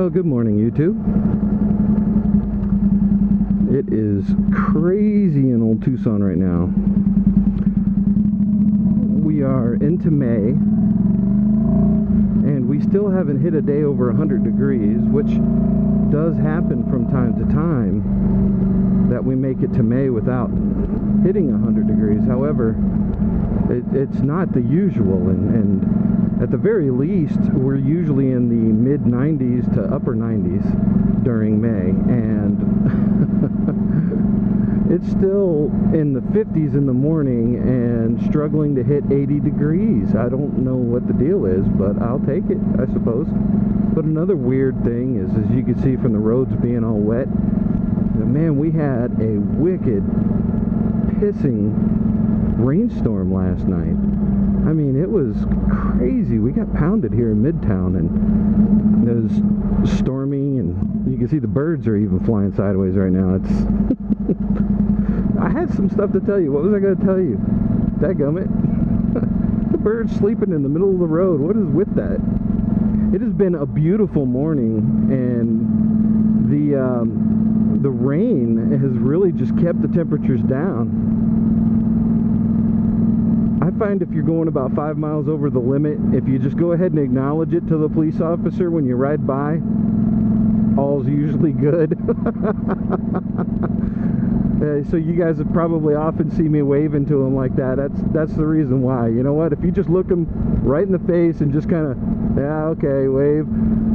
Well, good morning, YouTube. It is crazy in old Tucson right now. We are into May, and we still haven't hit a day over 100 degrees, which does happen from time to time, that we make it to May without hitting 100 degrees. However, it's not the usual, and at the very least, we're usually in the mid-90s to upper 90s during May, and it's still in the 50s in the morning and struggling to hit 80 degrees. I don't know what the deal is, but I'll take it, I suppose. But another weird thing is, as you can see from the roads being all wet, man, we had a wicked, pissing rainstorm last night. I mean, it was crazy. We got pounded here in Midtown, and it was stormy, and you can see the birds are even flying sideways right now. It's I had some stuff to tell you. What was I going to tell you? Dadgummit. The birds sleeping in the middle of the road. What is with that? It has been a beautiful morning, and the rain has really just kept the temperatures down. I find if you're going about 5 miles over the limit, if you just go ahead and acknowledge it to the police officer when you ride by, all's usually good. So you guys would probably often see me waving to them like that. That's the reason why. You know what? If you just look them right in the face and just kind of, yeah, okay, wave,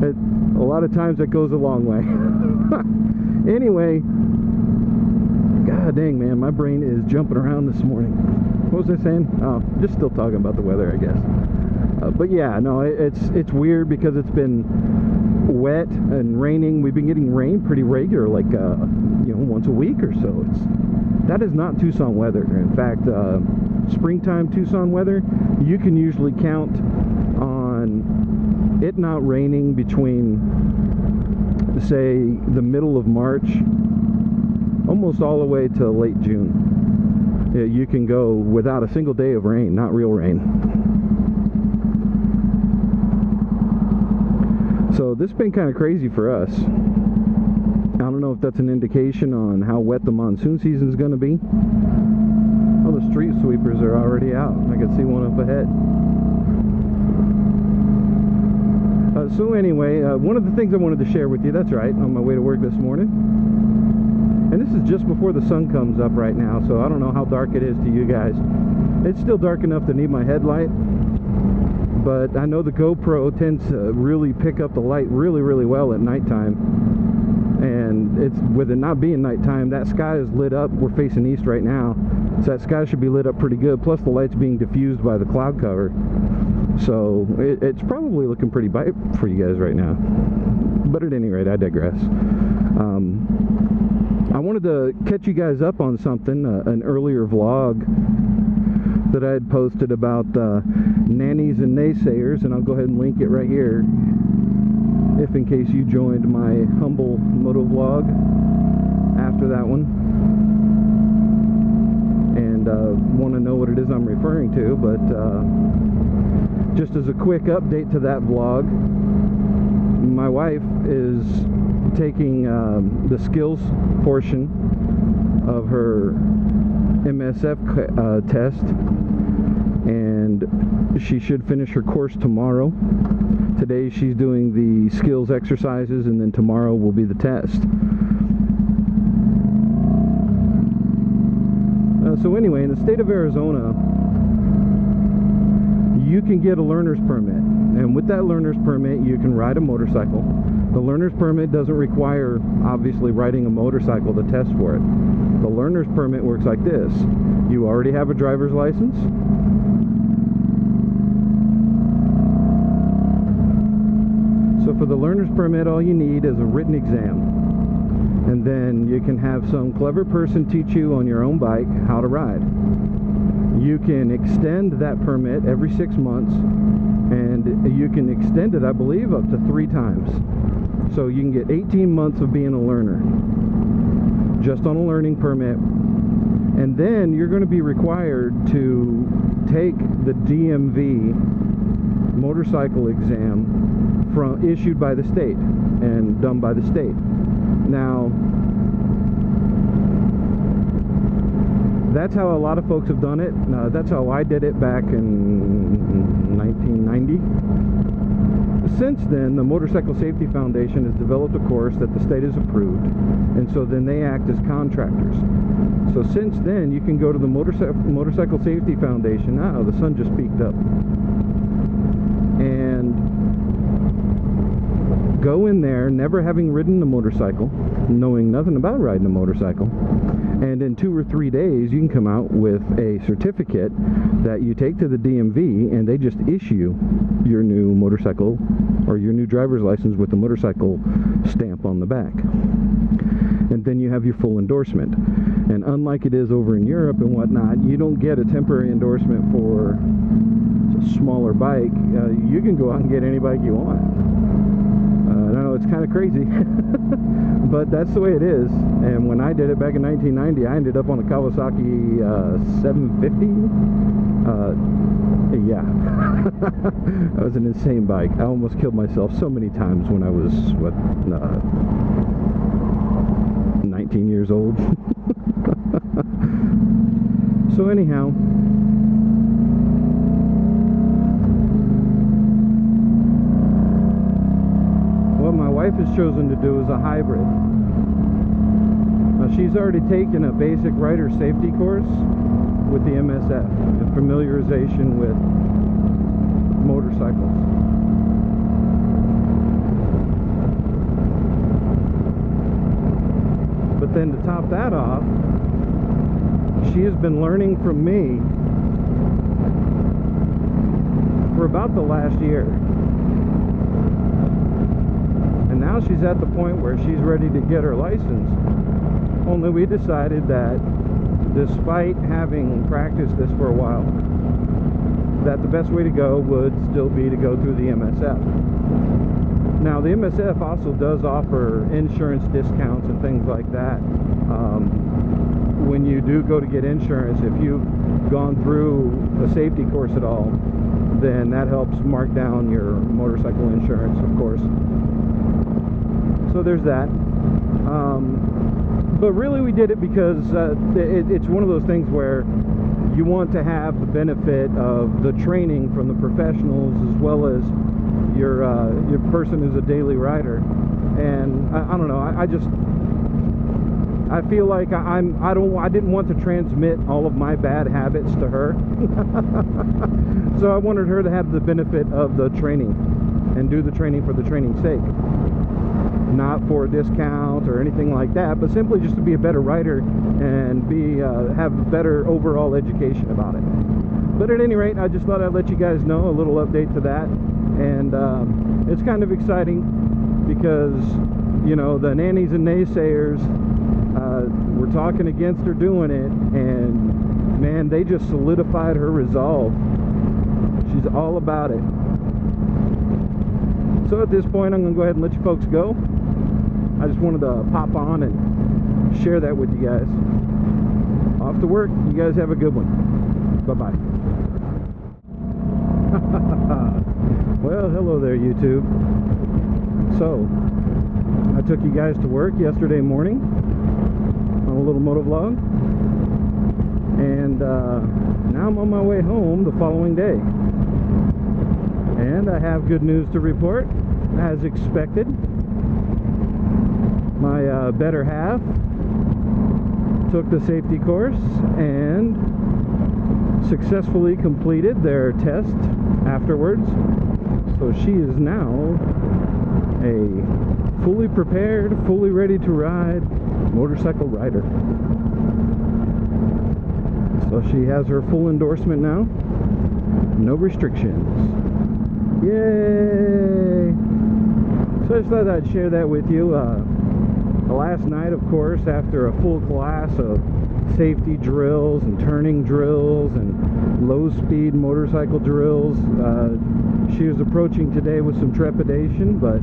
a lot of times that goes a long way. Anyway, god dang, man, my brain is jumping around this morning. What was I saying? Oh, just still talking about the weather, I guess. But yeah, no, it's weird because it's been wet and raining. We've been getting rain pretty regular, like you know, once a week or so. That is not Tucson weather. In fact, springtime Tucson weather, you can usually count on it not raining between, say, the middle of March almost all the way to late June. You can go without a single day of rain, not real rain. So this has been kind of crazy for us. I don't know if that's an indication on how wet the monsoon season is going to be. Oh, the street sweepers are already out. I can see one up ahead. So anyway, one of the things I wanted to share with you, that's right, on my way to work this morning. And this is just before the sun comes up right now, so I don't know how dark it is to you guys. It's still dark enough to need my headlight, but I know the GoPro tends to really pick up the light really well at nighttime. And it's, with it not being nighttime, that sky is lit up. We're facing east right now, so that sky should be lit up pretty good, plus the light's being diffused by the cloud cover. So it's probably looking pretty bright for you guys right now. But at any rate, I digress. I wanted to catch you guys up on something, an earlier vlog that I had posted about Nannies and Naysayers, and I'll go ahead and link it right here, if in case you joined my humble MotoVlog after that one and want to know what it is I'm referring to. But just as a quick update to that vlog, my wife is taking the skills portion of her MSF test, and she should finish her course tomorrow. Today she's doing the skills exercises, and then tomorrow will be the test. So anyway, in the state of Arizona, you can get a learner's permit, and with that learner's permit you can ride a motorcycle. The learner's permit doesn't require, obviously, riding a motorcycle to test for it. The learner's permit works like this. You already have a driver's license. So for the learner's permit, all you need is a written exam. And then you can have some clever person teach you on your own bike how to ride. You can extend that permit every 6 months, and you can extend it, I believe, up to 3 times. So you can get 18 months of being a learner just on a learning permit. And then you're going to be required to take the DMV motorcycle exam issued by the state and done by the state. Now, that's how a lot of folks have done it. That's how I did it back in 1990. Since then, the Motorcycle Safety Foundation has developed a course that the state has approved, and so then they act as contractors. So since then, you can go to the Motorcycle Safety Foundation. The sun just peaked up. And go in there, never having ridden a motorcycle, knowing nothing about riding a motorcycle, and in 2 or 3 days you can come out with a certificate that you take to the DMV, and they just issue your new motorcycle or your new driver's license with the motorcycle stamp on the back. And then you have your full endorsement. And unlike it is over in Europe and whatnot, you don't get a temporary endorsement for a smaller bike. You can go out and get any bike you want. I know it's kind of crazy, but that's the way it is. And when I did it back in 1990, I ended up on a Kawasaki 750. Yeah, that was an insane bike. I almost killed myself so many times when I was, 19 years old. So anyhow, what my wife has chosen to do is a hybrid. Now, she's already taken a basic rider safety course with the MSF, the familiarization with motorcycles. But then to top that off, she has been learning from me for about the last year. And now she's at the point where she's ready to get her license. Only we decided that, despite having practiced this for a while, that the best way to go would still be to go through the MSF. Now, the MSF also does offer insurance discounts and things like that. When you do go to get insurance, if you've gone through a safety course at all, then that helps mark down your motorcycle insurance, of course. So there's that. But really we did it because it's one of those things where you want to have the benefit of the training from the professionals as well as your person who's a daily rider. And I don't know, I feel like I didn't want to transmit all of my bad habits to her. So I wanted her to have the benefit of the training and do the training for the training's sake. Not for a discount or anything like that, but simply just to be a better rider and have a better overall education about it. But at any rate, I just thought I'd let you guys know a little update to that. And it's kind of exciting because, you know, the Nannies and Naysayers were talking against her doing it, and man, they just solidified her resolve. She's all about it. So at this point, I'm going to go ahead and let you folks go. I just wanted to pop on and share that with you guys. Off to work. You guys have a good one. Bye-bye. Well, hello there, YouTube. So, I took you guys to work yesterday morning on a little MotoVlog. And now I'm on my way home the following day. And I have good news to report, as expected. My better half took the safety course and successfully completed their test afterwards. So she is now a fully prepared, fully ready to ride motorcycle rider. So she has her full endorsement now. No restrictions. Yay! So I just thought I'd share that with you. Last night, of course, after a full class of safety drills and turning drills and low-speed motorcycle drills, she was approaching today with some trepidation, but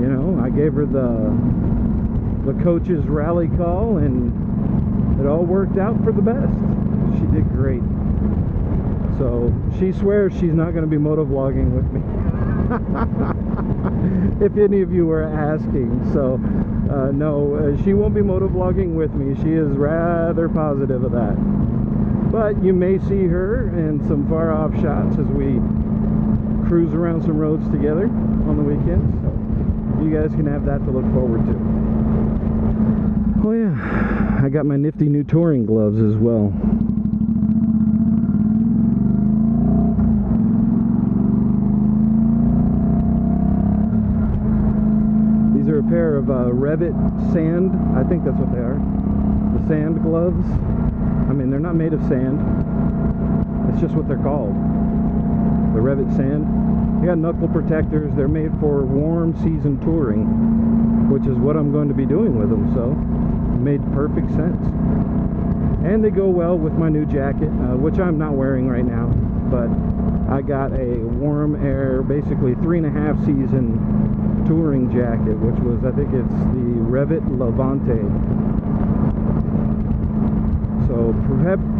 you know, I gave her the coach's rally call, and it all worked out for the best. She did great. So she swears she's not going to be motovlogging with me. If any of you were asking. So no, she won't be motovlogging with me. She is rather positive of that. But you may see her in some far off shots as we cruise around some roads together on the weekends. So you guys can have that to look forward to. Oh yeah, I got my nifty new touring gloves as well. These are a pair of Revit sand, I think that's what they are. The sand gloves. I mean, they're not made of sand. It's just what they're called. The Revit sand. They got knuckle protectors. They're made for warm season touring, which is what I'm going to be doing with them. So it made perfect sense. And they go well with my new jacket, which I'm not wearing right now. But I got a warm air, basically 3.5 season touring jacket, which was, I think it's the Revit Levante. So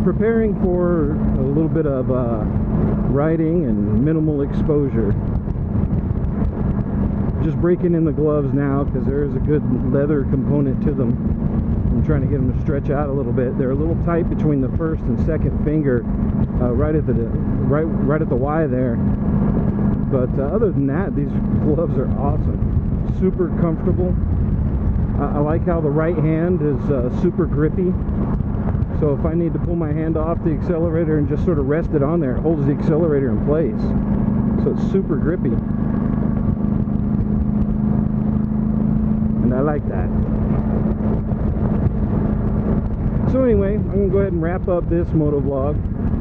preparing for a little bit of riding and minimal exposure. Just breaking in the gloves now because there is a good leather component to them. I'm trying to get them to stretch out a little bit. They're a little tight between the first and second finger, right at the Y there. But other than that, these gloves are awesome. Super comfortable. I like how the right hand is super grippy. So if I need to pull my hand off the accelerator and just sort of rest it on there, it holds the accelerator in place. So it's super grippy. And I like that. So anyway, I'm going to go ahead and wrap up this motovlog.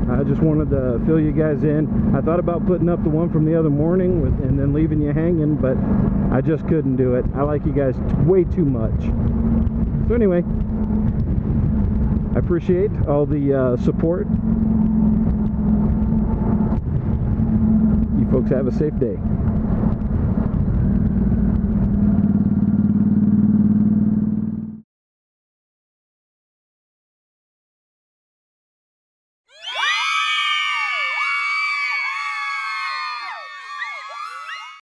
I just wanted to fill you guys in. I thought about putting up the one from the other morning and then leaving you hanging, but I just couldn't do it. I like you guys way too much. So anyway, I appreciate all the support. You folks have a safe day.